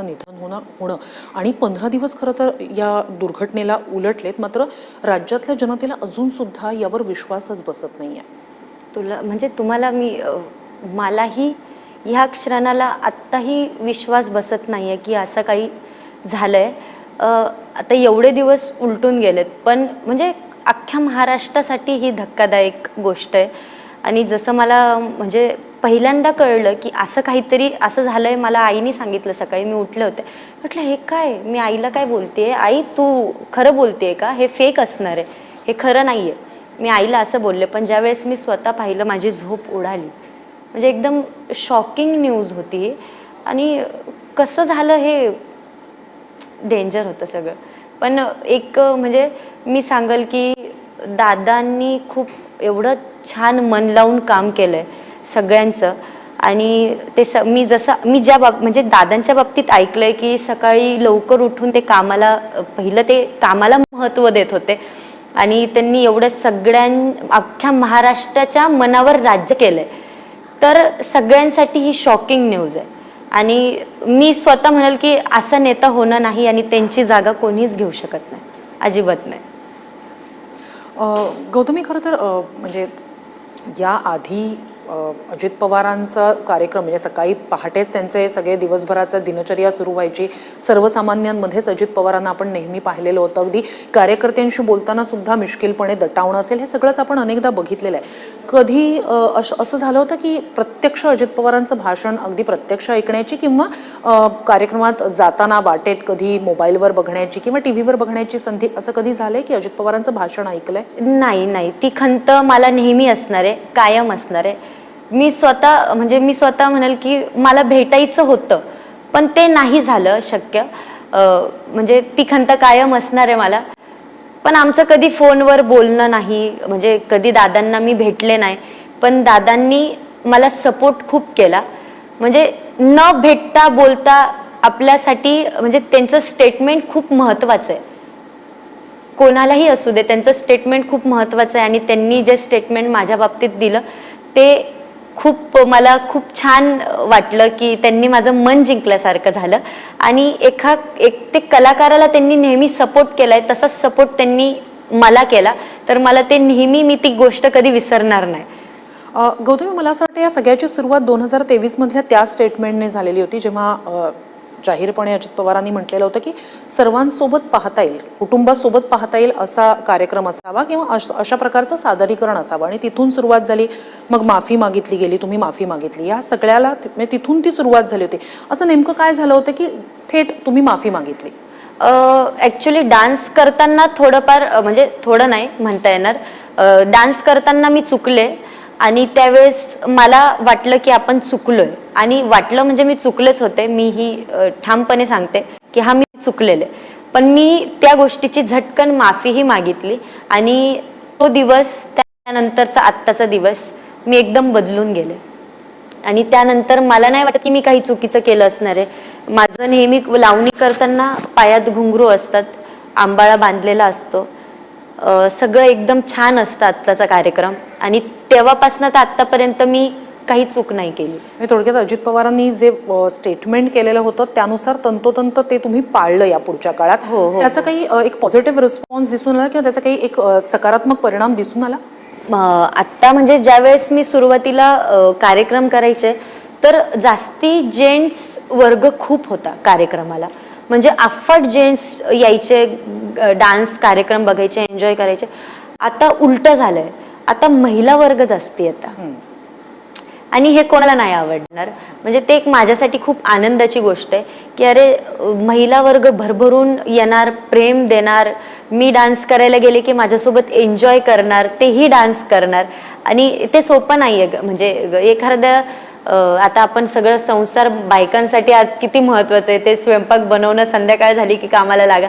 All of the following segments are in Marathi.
निधन होणं आणि 15 दिवस खरं तर या दुर्घटनेला उलटलेत. मात्र राज्यातल्या जनतेला अजून सुद्धा यावर विश्वासच बसत नाहीये. तुम्हाला मलाही ह्या क्षणाला आत्ताही विश्वास बसत नाहीये की असं काही झालंय. आता एवढे दिवस उलटून गेलेत, पण म्हणजे अख्ख्या महाराष्ट्रासाठी ही धक्कादायक गोष्ट आहे. आणि जसं मला पहिल्यांदा कळलं की असं काहीतरी असं झालंय, मला आईने सांगितलं. सकाळी मी उठले होते, म्हटलं हे काय, मी आईला काय बोलतेय, आई तू खरं बोलतेय का, हे फेक असणार आहे, हे खरं नाहीये. मी आईला असं बोलले. पण ज्यावेळेस मी स्वतः पाहिलं, माझी झोप उडाली. म्हणजे एकदम शॉकिंग न्यूज होती. आणि कसं झालं हे डेंजर होतं सगळं. पण एक मी सांगेल की दादांनी खूप एवढं छान मन लावून काम केलंय सगळ्यांचं. आणि ते मी दादांच्या बाबतीत ऐकलंय की सकाळी लवकर उठून ते कामाला महत्त्व देत होते. आणि त्यांनी एवढं अख्ख्या महाराष्ट्राच्या मनावर राज्य केलंय. तर सगळ्यांसाठी ही शॉकिंग न्यूज आहे. आणि मी स्वतः म्हणाल की असा नेता होणं नाही, आणि त्यांची जागा कोणीच घेऊ शकत नाही, अजिबात नाही. गौतमी, खरं तर या आधी अजित पवारांचा कार्यक्रम सकाळी पहाटेच त्यांचे सगळे दिवसभराचं दिनचर्या सुरू व्हायची. सर्वसामान्यांमध्येच अजित पवारांना आपण नेहमी पाहिलेलं होतं. अगदी कार्यकर्त्यांशी बोलताना सुद्धा मिश्किलपणे दटावणं असेल, हे सगळंच आपण अनेकदा बघितलेलं आहे. कधी असं झालं होतं की प्रत्यक्ष अजित पवारांचं भाषण अगदी प्रत्यक्ष ऐकण्याची किंवा कार्यक्रमात जाताना वाटेत कधी मोबाईलवर बघण्याची किंवा टीव्हीवर बघण्याची संधी, असं कधी झालंय की अजित पवारांचं भाषण ऐकलंय? नाही, ती खंत मला नेहमी असणार आहे, कायम असणार आहे. मी स्वतः म्हणाल की मला भेटायचं होतं, पण ते नाही झालं शक्य. ती खंत कायम असणार आहे मला. पण आमचं कधी फोनवर बोलणं नाही, कधी दादांना मी भेटले नाही. पण दादांनी मला सपोर्ट खूप केला. न भेटता बोलता आपल्यासाठी त्यांचं स्टेटमेंट खूप महत्त्वाचं आहे. कोणालाही असू दे, त्यांचं स्टेटमेंट खूप महत्त्वाचं आहे. आणि त्यांनी जे स्टेटमेंट माझ्या बाबतीत दिलं ते मला खूप छान वाटलं की त्यांनी माझं मन जिंकल्यासारखं झालं. आणि ते कलाकाराला त्यांनी नेहमी सपोर्ट केलाय, तसाच सपोर्ट त्यांनी मला केला. तर मला ते नेहमी, मी ती गोष्ट कधी विसरणार नाही. गौतमी, मला असं वाटतं या सगळ्याची सुरुवात 2023 मधल्या त्या स्टेटमेंटने झालेली होती, जेव्हा जाहीरपणे अजित पवारांनी म्हटलेलं होतं की सर्वांसोबत पाहता येईल, कुटुंबासोबत पाहता येईल असा कार्यक्रम असावा किंवा अशा प्रकारचं सादरीकरण असावं. आणि तिथून सुरुवात झाली. मग माफी मागितली गेली, तुम्ही माफी मागितली, या सगळ्याला तिथून ती सुरुवात झाली होती. असं नेमकं काय झालं होतं की थेट तुम्ही माफी मागितली? ॲक्च्युली डान्स करताना थोडंफार, थोडं नाही म्हणता येणार, डान्स करताना मी चुकले. आणि त्यावेळेस मला वाटलं की आपण चुकलोय. आणि वाटलं मी चुकलेच होते. मी ही ठामपणे सांगते की मी चुकलेले. पण मी त्या गोष्टीची झटकन माफीही मागितली. आणि तो दिवस, त्यानंतरचा आत्ताचा दिवस, मी एकदम बदलून गेले. आणि त्यानंतर मला नाही वाटत की मी काही चुकीचं केलं असणार आहे. माझं नेहमी लावणी करताना पायात घुंगरू असतात, आंबाळा बांधलेला असतो, सगळं एकदम छान असतं आत्ताचा कार्यक्रम. आणि तेव्हापासून तर आत्तापर्यंत मी काही चूक नाही केली. थोडक्यात अजित पवारांनी जे स्टेटमेंट केलेलं होतं त्यानुसार तंतोतंत ते तुम्ही पाळलं या पुढच्या काळात. हो. त्याचा काही एक पॉझिटिव्ह रिस्पॉन्स दिसून आला किंवा त्याचा काही एक सकारात्मक परिणाम दिसून आला? आत्ता ज्यावेळेस मी सुरुवातीला कार्यक्रम करायचे, तर जास्ती जेंट्स वर्ग खूप होता कार्यक्रमाला. अफाट जेंट्स यायचे, डान्स कार्यक्रम बघायचे, एन्जॉय करायचे. आता उलट झालंय, आता महिला वर्ग जास्ती येतात. आणि हे कोणाला नाही आवडणार. ते एक माझ्यासाठी खूप आनंदाची गोष्ट आहे की अरे, महिला वर्ग भरभरून येणार, प्रेम देणार. मी डान्स करायला गेले की माझ्यासोबत एन्जॉय करणार, तेही डान्स करणार. आणि ते सोपं नाही आहे. एखाद्या आता आपण सगळं संसार बायकांसाठी आज किती महत्त्वाचं आहे, ते स्वयंपाक बनवणं, संध्याकाळ झाली की कामाला लागा,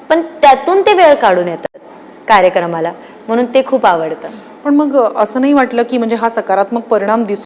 पण त्यातून ते वेळ काढून येतात कार्यक्रमाला, म्हणून ते खूप आवडतं. पण मग असं नाही वाटलं की हा सकारात्मक परिणाम दिसून